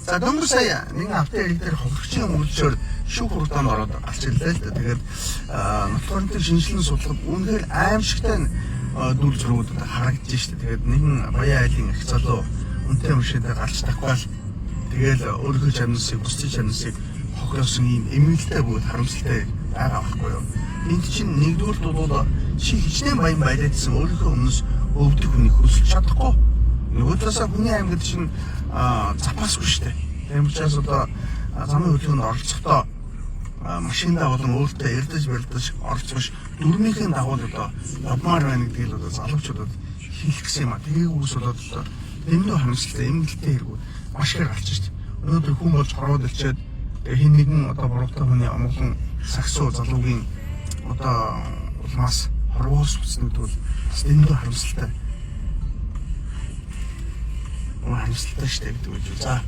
За дөнгөж сая нэг автоэрэг дээр хохирогчийн үйлчээр шүүх хугацаанд ороод гарч ирлээ л да. Тэгээд нотгоонт шинжилэн судлахад үнэхээр аимшигтай дүр зургууд харагдаж штэ. Тэгээд нэгэн баян айлын их залуу үнтэй машинтай гарч таквал тэгээд өөрийнхөө чанарыг бусдын чанарыг хохиросон ийм эмээлтэй бүгд харамсалтай байгаа байхгүй юу. Энд чинь нэгдүгээр дулуул чи хичнээн баян байлаадсан өөрийнхөө өмнөөс өвдөх хүнийг хүсэж чадахгүй. Нөгөө талаасаа хүний аймагт чинь запасгүй штэ. Тийм учраас одоо замын хөдөлгөөнд оролцохдоо машиндаа болон өөртөө эрдэж барьдаж оролцож дөрмийнхээ дагуу одоо явмаар байна гэдгийг л одоо залуучуудад хийх гэсэн юм а. Тэгээд үс болоод одоо дэндүү харамсалтай эмгэлтэй хэрэгүүд маш их гарч штэ. Өнөөдөр хүн болж хорвоод илчээд хин нэгэн одоо буруутай хүний амгалан сагсуу залуугийн одоо улмаас хорвоос үснүүд бол бас дэндүү харамсалтай. Харамсалтай штэ гэдэг үг. За